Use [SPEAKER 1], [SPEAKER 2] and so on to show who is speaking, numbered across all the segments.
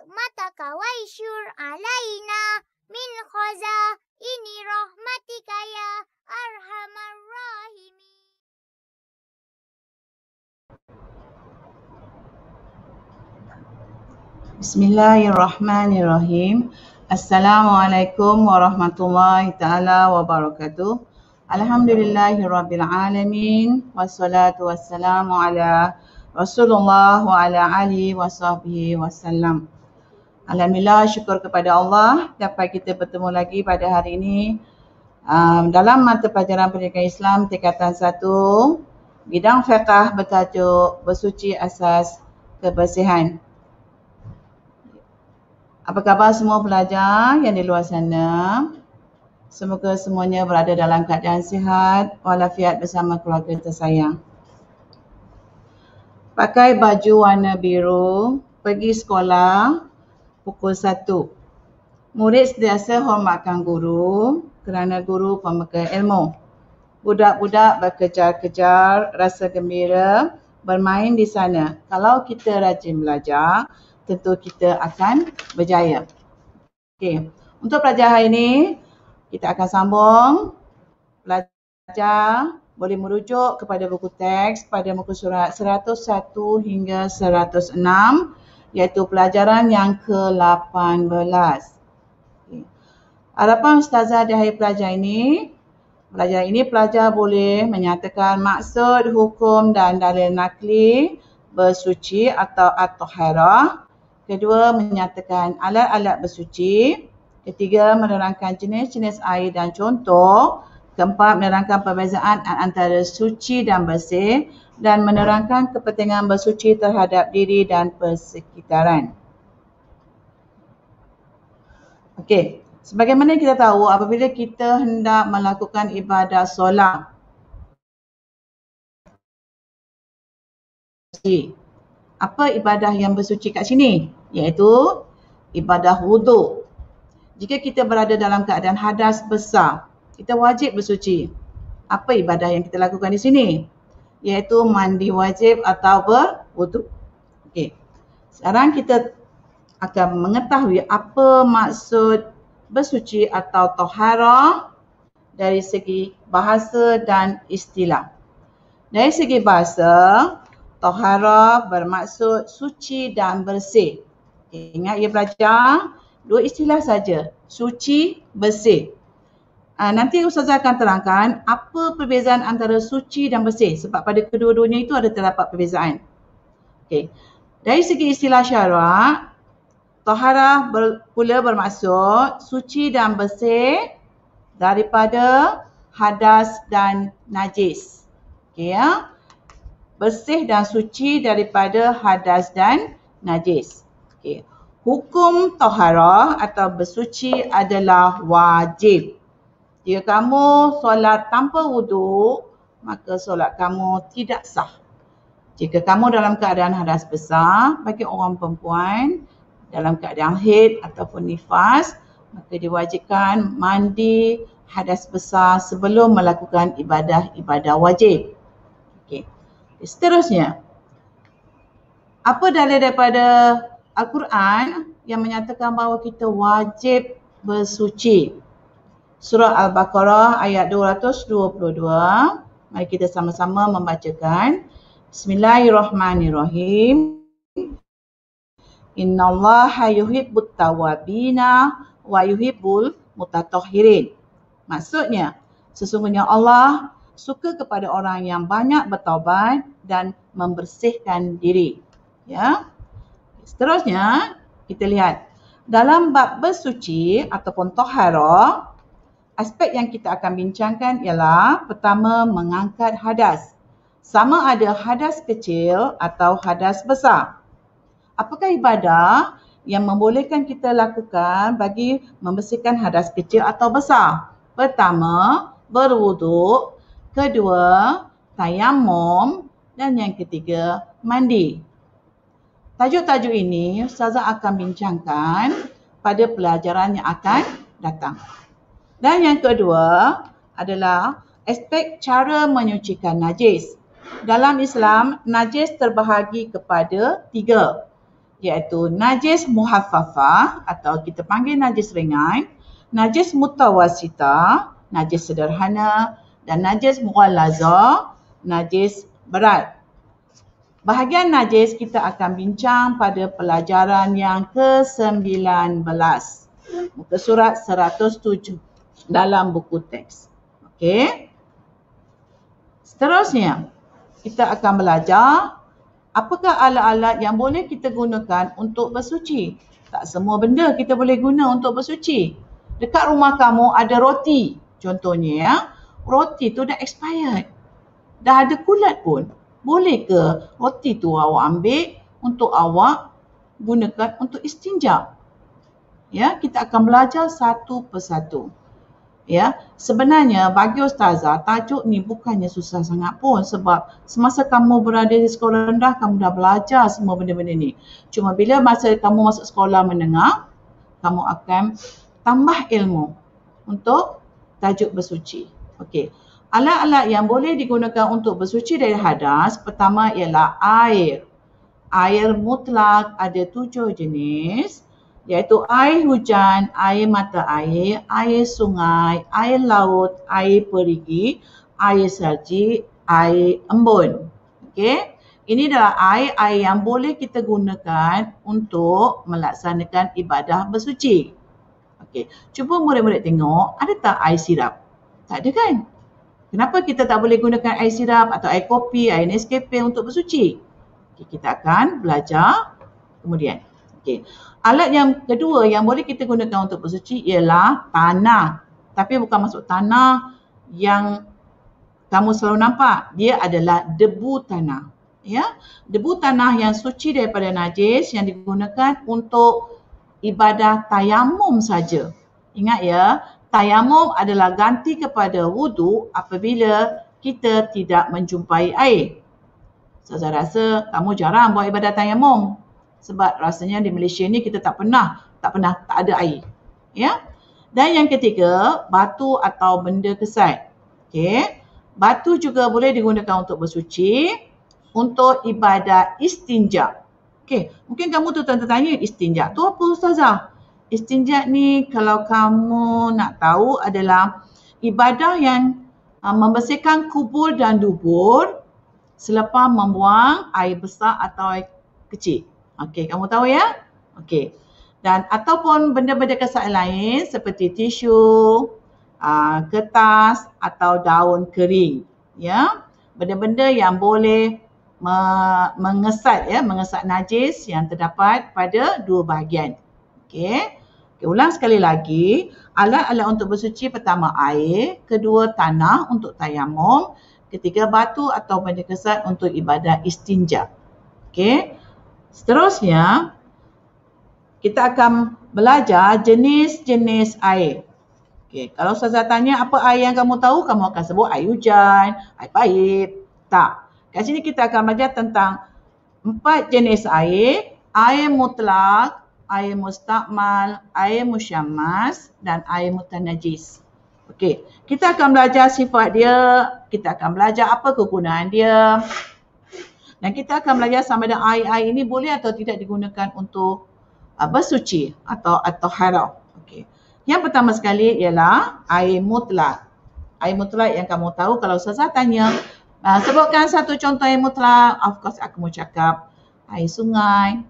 [SPEAKER 1] nikmataka waishur alaina min khazaini rahmatika ya arhamar rahimin.
[SPEAKER 2] Bismillahirrahmanirrahim. Assalamualaikum warahmatullahi taala wabarakatuh. Alhamdulillahirrabbilalamin. Wassalatu wassalamu ala Rasulullah wa ala alihi wa sahbihi wasallam. Alhamdulillah, syukur kepada Allah dapat kita bertemu lagi pada hari ini dalam mata pelajaran pendidikan Islam tingkatan 1 bidang fiqh bertajuk bersuci asas kebersihan. Apa khabar semua pelajar yang di luar sana? Semoga semuanya berada dalam keadaan sihat walafiat bersama keluarga tersayang. Pakai baju warna biru, pergi sekolah pukul 1. Murid sentiasa hormatkan guru kerana guru pembekal ilmu. Budak-budak berkejar-kejar, rasa gembira bermain di sana. Kalau kita rajin belajar, tentu kita akan berjaya. Okey, untuk pelajar hari ini, kita akan sambung. Pelajar boleh merujuk kepada buku teks pada muka surat 101 hingga 106, iaitu pelajaran yang ke-18. Okay. Harapan Ustazah di hari pelajar ini pelajar boleh menyatakan maksud, hukum dan dalil nakli bersuci atau at-taharah. Kedua, menyatakan alat-alat bersuci. Ketiga, menerangkan jenis-jenis air dan contoh. Keempat, menerangkan perbezaan antara suci dan bersih dan menerangkan kepentingan bersuci terhadap diri dan persekitaran. Okey, sebagaimana kita tahu, apabila kita hendak melakukan ibadah solat, apa ibadah yang bersuci kat sini? Iaitu ibadah wuduk. Jika kita berada dalam keadaan hadas besar, kita wajib bersuci. Apa ibadah yang kita lakukan di sini? Iaitu mandi wajib atau berwuduk. Okey. Sekarang kita akan mengetahui apa maksud bersuci atau taharah dari segi bahasa dan istilah. Dari segi bahasa, taharah bermaksud suci dan bersih. Ingat ya pelajar, dua istilah saja, suci, bersih. Nanti Ustazah akan terangkan apa perbezaan antara suci dan bersih sebab pada kedua-duanya itu ada terdapat perbezaan. Okay. Dari segi istilah syarak, taharah pula bermaksud suci dan bersih daripada hadas dan najis. Okay, ya? Bersih dan suci daripada hadas dan najis. Okay. Hukum taharah atau bersuci adalah wajib. Jika kamu solat tanpa wuduk, maka solat kamu tidak sah. Jika kamu dalam keadaan hadas besar, bagi orang perempuan dalam keadaan haid ataupun nifas, maka diwajibkan mandi hadas besar sebelum melakukan ibadah-ibadah wajib. Okay. Seterusnya, apa dalil daripada Al-Quran yang menyatakan bahawa kita wajib bersuci? Surah Al-Baqarah ayat 222. Mari kita sama-sama membacakan. Bismillahirrahmanirrahim. Innallaha yuhibbut tawwabina wa yuhibbul mutatahhirin. Maksudnya, sesungguhnya Allah suka kepada orang yang banyak bertaubat dan membersihkan diri. Ya. Seterusnya, kita lihat dalam bab bersuci ataupun taharah, aspek yang kita akan bincangkan ialah pertama, mengangkat hadas. Sama ada hadas kecil atau hadas besar. Apakah ibadah yang membolehkan kita lakukan bagi membersihkan hadas kecil atau besar? Pertama, berwuduk. Kedua, tayammum. Dan yang ketiga, mandi. Tajuk-tajuk ini Ustazah akan bincangkan pada pelajaran yang akan datang. Dan yang kedua adalah aspek cara menyucikan najis. Dalam Islam, najis terbahagi kepada 3. iaitu najis muhaffafah atau kita panggil najis ringan, najis mutawasita, najis sederhana, dan najis mughallazah, najis berat. Bahagian najis kita akan bincang pada pelajaran yang ke-19, muka surat 107 dalam buku teks. Okey. Seterusnya, kita akan belajar apakah alat-alat yang boleh kita gunakan untuk bersuci. Tak semua benda kita boleh guna untuk bersuci. Dekat rumah kamu ada roti, contohnya ya. Roti tu dah expired. Dah ada kulat pun. Boleh ke roti tu awak ambil untuk awak gunakan untuk istinja? Ya, kita akan belajar satu persatu. Ya, sebenarnya bagi ustazah tajuk ni bukannya susah sangat pun sebab semasa kamu berada di sekolah rendah kamu dah belajar semua benda-benda ni. Cuma bila masa kamu masuk sekolah menengah, kamu akan tambah ilmu untuk tajuk bersuci. Okey. Alat-alat yang boleh digunakan untuk bersuci dari hadas, pertama ialah air. Air mutlak ada 7 jenis, iaitu air hujan, air mata air sungai, air laut, air perigi, air salji, air embun. Okey. Ini adalah air-air yang boleh kita gunakan untuk melaksanakan ibadah bersuci. Okey. Cuba murid-murid tengok, ada tak air sirap? Tak ada kan? Kenapa kita tak boleh gunakan air sirap atau air kopi, air Nescafe untuk bersuci? Okay, kita akan belajar kemudian. Okay. Alat yang kedua yang boleh kita gunakan untuk bersuci ialah tanah. Tapi bukan masuk tanah yang kamu selalu nampak. Dia adalah debu tanah. Ya, debu tanah yang suci daripada najis yang digunakan untuk ibadah tayamum saja. Ingat ya, tayamum adalah ganti kepada wudu apabila kita tidak menjumpai air. Saya rasa kamu jarang buat ibadah tayamum sebab rasanya di Malaysia ni kita tak ada air. Ya. Dan yang ketiga, batu atau benda kesat. Okey. Batu juga boleh digunakan untuk bersuci untuk ibadah istinja. Okey, mungkin kamu tu tanya istinja tu apa ustazah? Istinja ni kalau kamu nak tahu adalah ibadah yang membersihkan kubur dan dubur selepas membuang air besar atau air kecil. Okey, kamu tahu ya? Okey. Dan ataupun benda-benda kesat lain seperti tisu, kertas atau daun kering. Ya. Benda-benda yang boleh mengesat najis yang terdapat pada dua bahagian. Okey. Okay, ulang sekali lagi, alat-alat untuk bersuci pertama air, kedua tanah untuk tayamum, ketiga batu atau benda kesat untuk ibadah istinja. Okey. Seterusnya kita akan belajar jenis-jenis air. Okey, kalau ustazah tanya apa air yang kamu tahu, kamu akan sebut air hujan, air paip. Tak. Kat sini kita akan belajar tentang 4 jenis air, air mutlak, air mustakmal, air musyammas dan air mutanajis. Okey, kita akan belajar sifat dia, kita akan belajar apa kegunaan dia. Dan kita akan belajar sama ada air-air ini boleh atau tidak digunakan untuk bersuci atau haram. Okey. Yang pertama sekali ialah air mutlak. Air mutlak yang kamu tahu kalau ustazah tanya, sebutkan satu contoh air mutlak, of course aku mau cakap air sungai.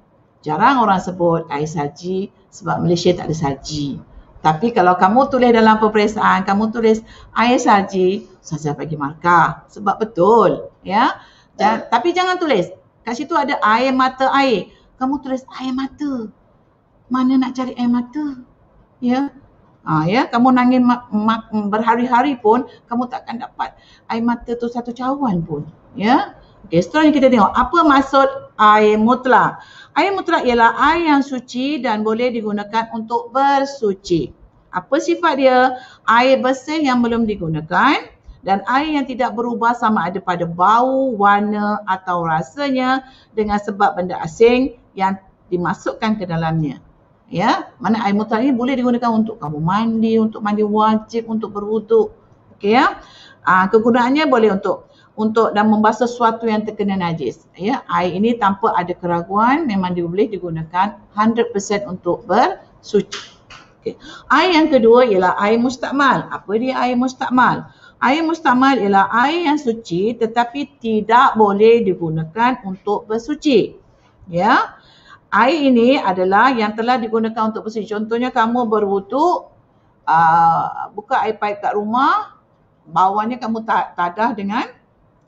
[SPEAKER 2] Jarang orang sebut air salji sebab Malaysia tak ada salji. Tapi kalau kamu tulis dalam peperiksaan, kamu tulis air salji, saya bagi markah sebab betul. Ya. Tapi jangan tulis, kat situ ada air mata air. Kamu tulis air mata. Mana nak cari air mata? Ya. Ya, kamu nangis berhari-hari pun, kamu takkan dapat air mata tu satu cawan pun. Ya. Okey, seterusnya kita tengok apa maksud air mutlak. Air mutlak ialah air yang suci dan boleh digunakan untuk bersuci. Apa sifat dia? Air bersih yang belum digunakan dan air yang tidak berubah sama ada pada bau, warna atau rasanya dengan sebab benda asing yang dimasukkan ke dalamnya. Ya, mana air mutlak ini boleh digunakan untuk kamu mandi, untuk mandi wajib, untuk berwuduk. Okey ya. Kegunaannya boleh untuk untuk dan membasuh sesuatu yang terkena najis. Ya, air ini tanpa ada keraguan memang boleh digunakan 100% untuk bersuci. Okay. Air yang kedua ialah air mustakmal. Apa dia air mustakmal? Air mustakmal ialah air yang suci tetapi tidak boleh digunakan untuk bersuci. Ya. Air ini adalah yang telah digunakan untuk bersuci. Contohnya kamu berwuduk, buka air paip kat rumah, bawahnya kamu tadah dengan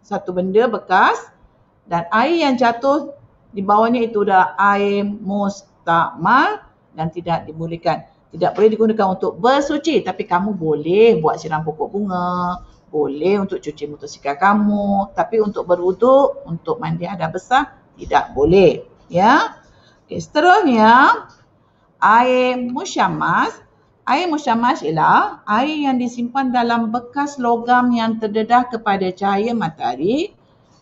[SPEAKER 2] satu benda bekas dan air yang jatuh di bawahnya itu adalah air mustakmal dan tidak dibolehkan. Tidak boleh digunakan untuk bersuci, tapi kamu boleh buat siram pokok bunga, boleh untuk cuci motosikal kamu, tapi untuk berwuduk, untuk mandi hadas besar tidak boleh. Ya. Okay, seterusnya air musyammas. Air musyammas ialah air yang disimpan dalam bekas logam yang terdedah kepada cahaya matahari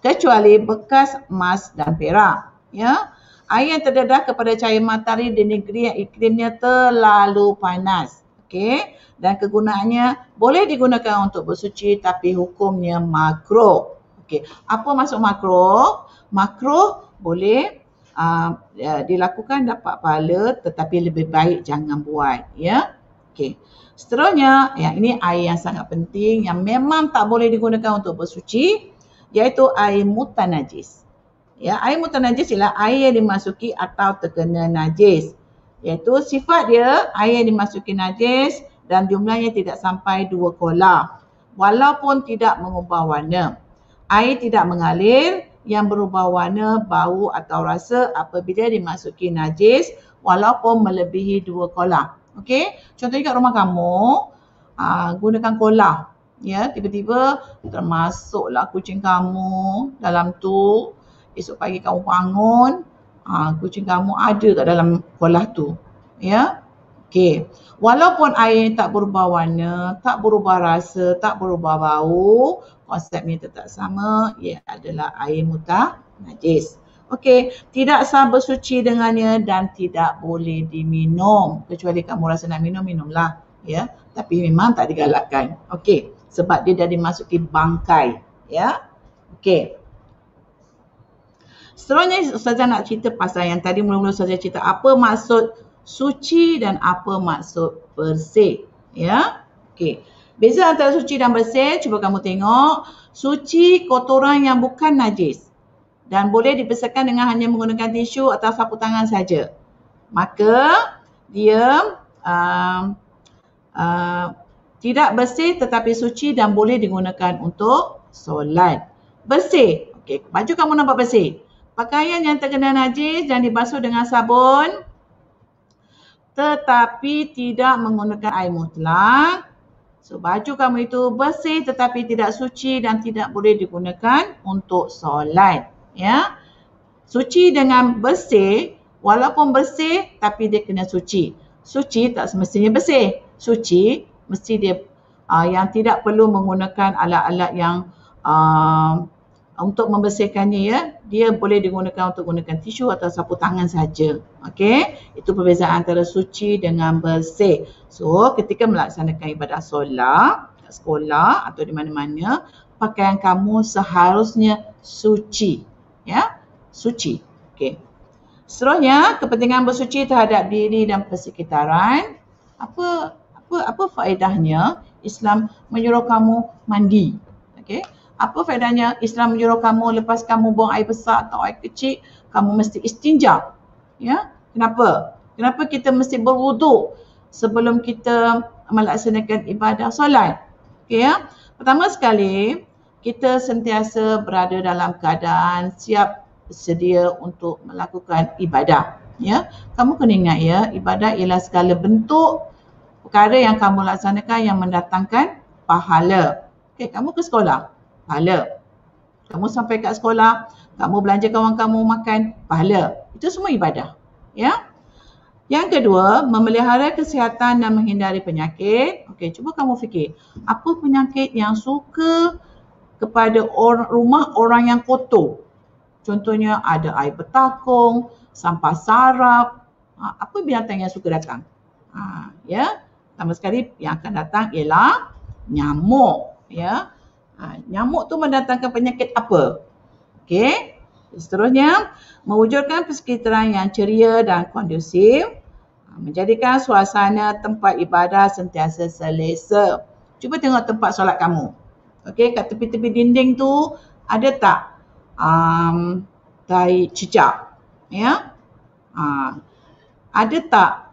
[SPEAKER 2] kecuali bekas emas dan perak. Ya. Air yang terdedah kepada cahaya matahari di negeri yang iklimnya terlalu panas. Okey. Dan kegunaannya boleh digunakan untuk bersuci tapi hukumnya makruh. Okey. Apa maksud makruh? Makruh boleh dilakukan dapat pahala tetapi lebih baik jangan buat. Ya. Okey. Seterusnya, yang ini air yang sangat penting yang memang tak boleh digunakan untuk bersuci iaitu air mutanajis. Ya, air mutanajis ialah air yang dimasuki atau terkena najis. Iaitu sifat dia air yang dimasuki najis dan jumlahnya tidak sampai 2 kolah walaupun tidak mengubah warna. Air tidak mengalir yang berubah warna, bau atau rasa apabila dimasuki najis walaupun melebihi 2 kolah. Okey, contohnya kat rumah kamu, gunakan kolah. Ya, tiba-tiba termasuklah kucing kamu dalam tu. Esok pagi kamu bangun, kucing kamu ada kat dalam kolah tu. Ya. Okey. Walaupun air tak berubah warna, tak berubah rasa, tak berubah bau, konsepnya tetap sama, ia adalah air mutanajis. Okey, tidak sah bersuci dengannya dan tidak boleh diminum. Kecuali kamu rasa nak minum, minumlah. Ya, tapi memang tak digalakkan. Okey, sebab dia dah dimasuki bangkai. Ya, okey. Seterusnya Ustazah nak cerita pasal yang tadi mula-mula Ustazah cerita apa maksud suci dan apa maksud bersih. Ya, okey. Beza antara suci dan bersih, cuba kamu tengok. Suci kotoran yang bukan najis dan boleh dibersihkan dengan hanya menggunakan tisu atau sapu tangan saja. Maka dia tidak bersih tetapi suci dan boleh digunakan untuk solat. Bersih. Okey, baju kamu nampak bersih. Pakaian yang terkena najis dan dibasuh dengan sabun tetapi tidak menggunakan air mutlak. So, baju kamu itu bersih tetapi tidak suci dan tidak boleh digunakan untuk solat. Ya, suci dengan bersih, walaupun bersih tapi dia kena suci. Suci tak semestinya bersih. Suci mesti dia yang tidak perlu menggunakan alat-alat yang untuk membersihkannya. Ya, dia boleh digunakan untuk gunakan tisu atau sapu tangan saja. Okey, itu perbezaan antara suci dengan bersih. So, ketika melaksanakan ibadah solat kat sekolah atau di mana-mana, pakaian kamu seharusnya suci. Ya, suci. Okey. Seterusnya, kepentingan bersuci terhadap diri dan persekitaran. Apa faedahnya Islam menyuruh kamu mandi? Okey. Apa faedahnya Islam menyuruh kamu lepas kamu buang air besar atau air kecil, kamu mesti istinja? Ya, kenapa? Kenapa kita mesti berwuduk sebelum kita melaksanakan ibadah solat? Okey ya. Pertama sekali, kita sentiasa berada dalam keadaan siap sedia untuk melakukan ibadah. Ya, kamu kena ingat ya, ibadah ialah segala bentuk perkara yang kamu laksanakan yang mendatangkan pahala. Okey, kamu ke sekolah, pahala. Kamu sampai kat sekolah, kamu belanja kawan kamu makan, pahala. Itu semua ibadah. Ya. Yang kedua, memelihara kesihatan dan menghindari penyakit. Okey, cuba kamu fikir, apa penyakit yang suka kepada rumah orang yang kotor? Contohnya ada air bertakung, sampah sarap. Apa binatang yang suka datang? Ya, pertama sekali yang akan datang ialah nyamuk. Ya, Nyamuk tu mendatangkan penyakit apa? Okey. Seterusnya, mewujudkan persekitaran yang ceria dan kondusif, menjadikan suasana tempat ibadah sentiasa selesa. Cuba tengok tempat solat kamu. Okey, kat tepi-tepi dinding tu ada tak tai cicak? Ya. Ada tak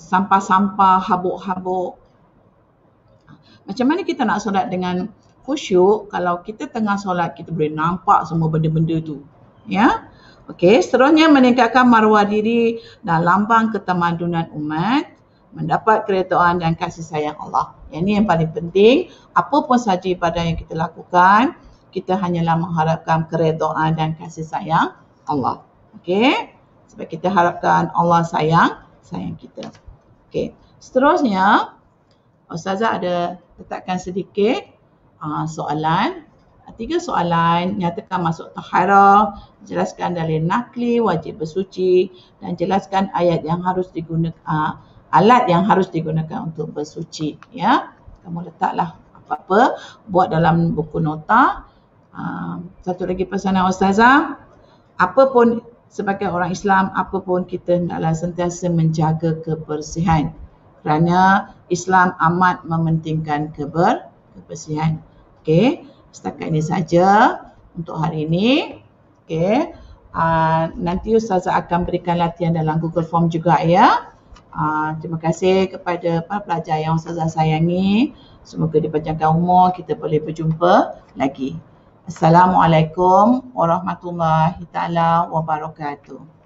[SPEAKER 2] sampah-sampah, habuk-habuk? Macam mana kita nak solat dengan khusyuk kalau kita tengah solat kita boleh nampak semua benda-benda tu? Ya. Okey, seterusnya meningkatkan maruah diri dan lambang ketamadunan umat, mendapat keredaan dan kasih sayang Allah. Yang ini yang paling penting. Apa pun saja ibadah yang kita lakukan, kita hanyalah mengharapkan keredaan dan kasih sayang Allah. Okey? Sebab kita harapkan Allah sayang kita. Okey. Seterusnya, Ustazah ada letakkan sedikit soalan. 3 soalan, nyatakan masuk taharah, jelaskan dalil nakli, wajib bersuci dan jelaskan ayat yang harus digunakan, alat yang harus digunakan untuk bersuci. Ya, kamu letaklah apa-apa, buat dalam buku nota. Satu lagi pesanan Ustazah, apapun sebagai orang Islam, apapun kita hendaklah sentiasa menjaga kebersihan. Kerana Islam amat mementingkan kebersihan. Okey, setakat ini saja untuk hari ini. Okey, nanti Ustazah akan berikan latihan dalam Google Form juga ya. Terima kasih kepada para pelajar yang Ustazah sayangi. Semoga dipanjangkan umur, kita boleh berjumpa lagi. Assalamualaikum warahmatullahi taala wabarakatuh.